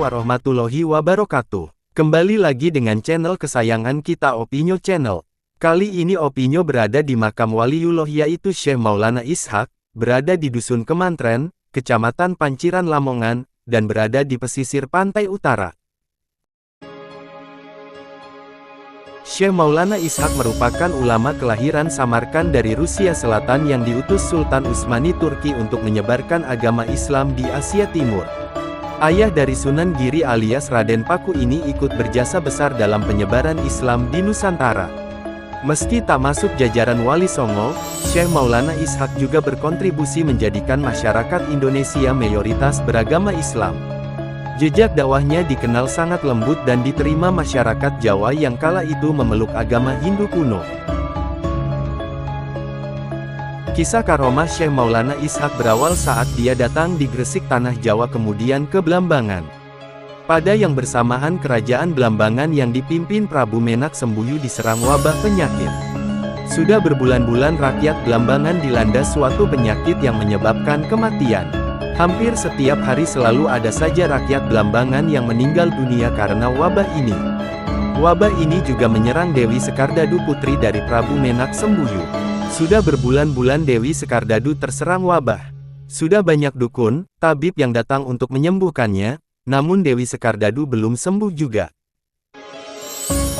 warahmatullahi wabarakatuh. Kembali lagi dengan channel kesayangan kita, Opinyo Channel. Kali ini Opinyo berada di makam waliullah yaitu Syekh Maulana Ishaq, berada di Dusun Kemantren, Kecamatan Panciran Lamongan, dan berada di pesisir pantai utara. Syekh Maulana Ishaq merupakan ulama kelahiran Samarkand dari Rusia Selatan yang diutus Sultan Utsmani Turki untuk menyebarkan agama Islam di Asia Timur. Ayah dari Sunan Giri alias Raden Paku ini ikut berjasa besar dalam penyebaran Islam di Nusantara. Meski tak masuk jajaran Wali Songo, Syekh Maulana Ishaq juga berkontribusi menjadikan masyarakat Indonesia mayoritas beragama Islam. Jejak dakwahnya dikenal sangat lembut dan diterima masyarakat Jawa yang kala itu memeluk agama Hindu kuno. Kisah karomah Syekh Maulana Ishaq berawal saat dia datang di Gresik tanah Jawa kemudian ke Blambangan. Pada yang bersamaan kerajaan Blambangan yang dipimpin Prabu Menak Sembulu diserang wabah penyakit. Sudah berbulan-bulan rakyat Blambangan dilanda suatu penyakit yang menyebabkan kematian. Hampir setiap hari selalu ada saja rakyat Blambangan yang meninggal dunia karena wabah ini. Wabah ini juga menyerang Dewi Sekardadu putri dari Prabu Menak Sembulu. Sudah berbulan-bulan Dewi Sekardadu terserang wabah. Sudah banyak dukun, tabib yang datang untuk menyembuhkannya, namun Dewi Sekardadu belum sembuh juga.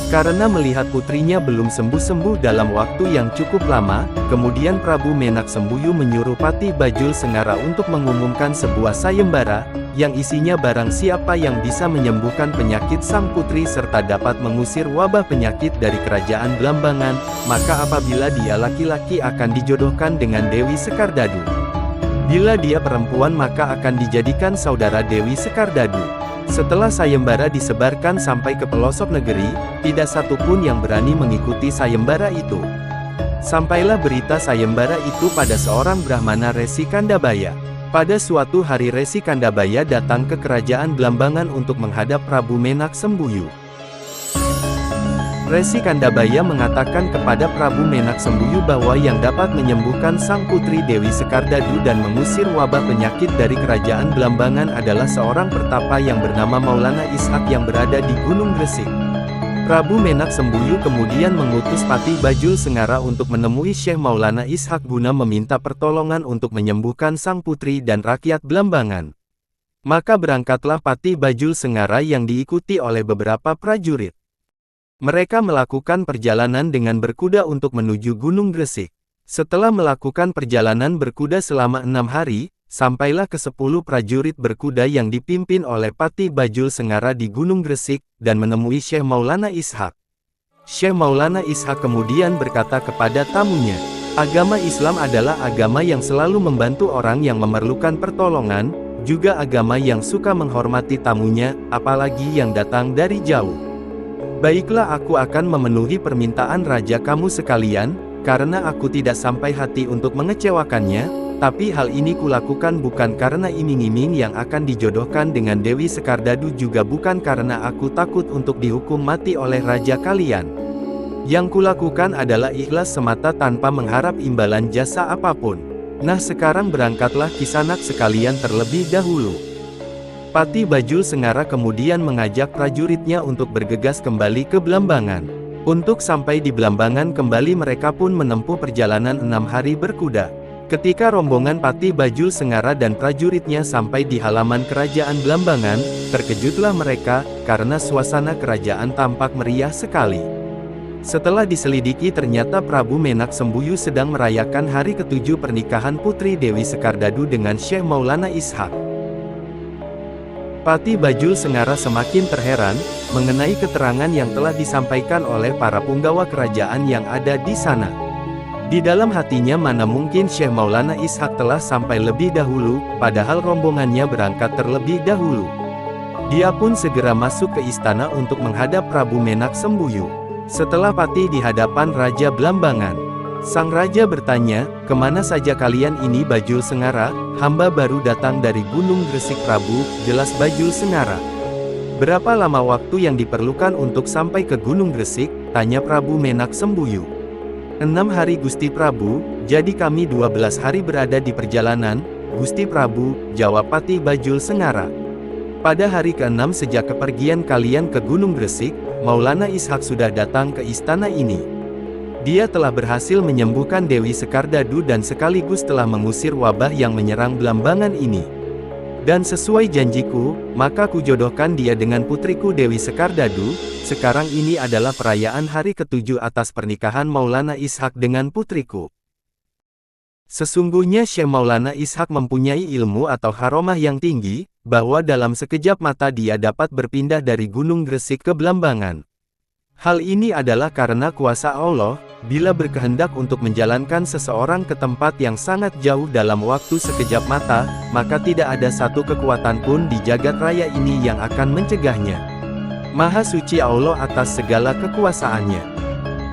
Karena melihat putrinya belum sembuh-sembuh dalam waktu yang cukup lama, kemudian Prabu Menak Sembulu menyuruh Patih Bajul Sengara untuk mengumumkan sebuah sayembara, yang isinya barang siapa yang bisa menyembuhkan penyakit sang putri serta dapat mengusir wabah penyakit dari kerajaan Blambangan, maka apabila dia laki-laki akan dijodohkan dengan Dewi Sekardadu. Bila dia perempuan maka akan dijadikan saudara Dewi Sekardadu. Setelah sayembara disebarkan sampai ke pelosok negeri, tidak satupun yang berani mengikuti sayembara itu. Sampailah berita sayembara itu pada seorang Brahmana Resi Kandabaya. Pada suatu hari Resi Kandabaya datang ke kerajaan Blambangan untuk menghadap Prabu Menak Sembulu. Resi Kandabaya mengatakan kepada Prabu Menak Sembulu bahwa yang dapat menyembuhkan sang putri Dewi Sekardadu dan mengusir wabah penyakit dari kerajaan Blambangan adalah seorang pertapa yang bernama Maulana Ishaq yang berada di Gunung Gresik. Prabu Menak Sembulu kemudian mengutus Patih Bajul Sengara untuk menemui Syekh Maulana Ishaq guna meminta pertolongan untuk menyembuhkan sang putri dan rakyat Blambangan. Maka berangkatlah Patih Bajul Sengara yang diikuti oleh beberapa prajurit. Mereka melakukan perjalanan dengan berkuda untuk menuju Gunung Gresik. Setelah melakukan perjalanan berkuda selama 6 hari, sampailah ke 10 prajurit berkuda yang dipimpin oleh Patih Bajul Sengara di Gunung Gresik, dan menemui Syekh Maulana Ishaq. Syekh Maulana Ishaq kemudian berkata kepada tamunya, agama Islam adalah agama yang selalu membantu orang yang memerlukan pertolongan, juga agama yang suka menghormati tamunya, apalagi yang datang dari jauh. Baiklah, aku akan memenuhi permintaan raja kamu sekalian, karena aku tidak sampai hati untuk mengecewakannya, tapi hal ini kulakukan bukan karena iming-iming yang akan dijodohkan dengan Dewi Sekardadu, juga bukan karena aku takut untuk dihukum mati oleh raja kalian. Yang kulakukan adalah ikhlas semata tanpa mengharap imbalan jasa apapun. Nah, sekarang berangkatlah kisanak sekalian terlebih dahulu. Patih Bajul Sengara kemudian mengajak prajuritnya untuk bergegas kembali ke Blambangan. Untuk sampai di Blambangan kembali mereka pun menempuh perjalanan 6 hari berkuda. Ketika rombongan Patih Bajul Sengara dan prajuritnya sampai di halaman kerajaan Blambangan, terkejutlah mereka, karena suasana kerajaan tampak meriah sekali. Setelah diselidiki ternyata Prabu Menak Sembulu sedang merayakan hari ke-7 pernikahan putri Dewi Sekardadu dengan Syekh Maulana Ishaq. Patih Bajul Sengara semakin terheran, mengenai keterangan yang telah disampaikan oleh para punggawa kerajaan yang ada di sana. Di dalam hatinya mana mungkin Syekh Maulana Ishaq telah sampai lebih dahulu, padahal rombongannya berangkat terlebih dahulu. Dia pun segera masuk ke istana untuk menghadap Prabu Menak Sembulu. Setelah Patih di hadapan Raja Blambangan, sang raja bertanya, kemana saja kalian ini Bajul Sengara? Hamba baru datang dari Gunung Gresik Prabu, jelas Bajul Sengara. Berapa lama waktu yang diperlukan untuk sampai ke Gunung Gresik? Tanya Prabu Menak Sembulu. 6 hari Gusti Prabu, jadi kami 12 hari berada di perjalanan, Gusti Prabu, jawab Patih Bajul Sengara. Pada hari ke-6 sejak kepergian kalian ke Gunung Gresik, Maulana Ishak sudah datang ke istana ini. Dia telah berhasil menyembuhkan Dewi Sekardadu dan sekaligus telah mengusir wabah yang menyerang Blambangan ini. Dan sesuai janjiku, maka kujodohkan dia dengan putriku Dewi Sekardadu. Sekarang ini adalah perayaan hari ke-7 atas pernikahan Maulana Ishak dengan putriku. Sesungguhnya Syekh Maulana Ishak mempunyai ilmu atau haromah yang tinggi, bahwa dalam sekejap mata dia dapat berpindah dari Gunung Gresik ke Blambangan. Hal ini adalah karena kuasa Allah, bila berkehendak untuk menjalankan seseorang ke tempat yang sangat jauh dalam waktu sekejap mata, maka tidak ada satu kekuatan pun di jagat raya ini yang akan mencegahnya. Maha suci Allah atas segala kekuasaannya.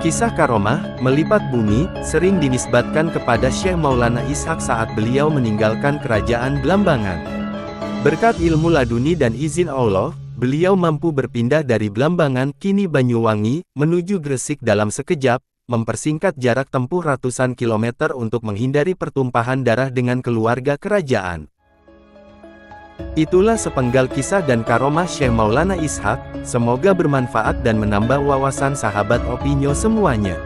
Kisah karomah, melipat bumi, sering dinisbatkan kepada Syekh Maulana Ishak saat beliau meninggalkan kerajaan Blambangan. Berkat ilmu laduni dan izin Allah, beliau mampu berpindah dari Blambangan, kini Banyuwangi, menuju Gresik dalam sekejap, mempersingkat jarak tempuh ratusan kilometer untuk menghindari pertumpahan darah dengan keluarga kerajaan. Itulah sepenggal kisah dan karomah Syekh Maulana Ishak, semoga bermanfaat dan menambah wawasan sahabat Opinio semuanya.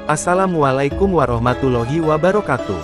Assalamualaikum warahmatullahi wabarakatuh.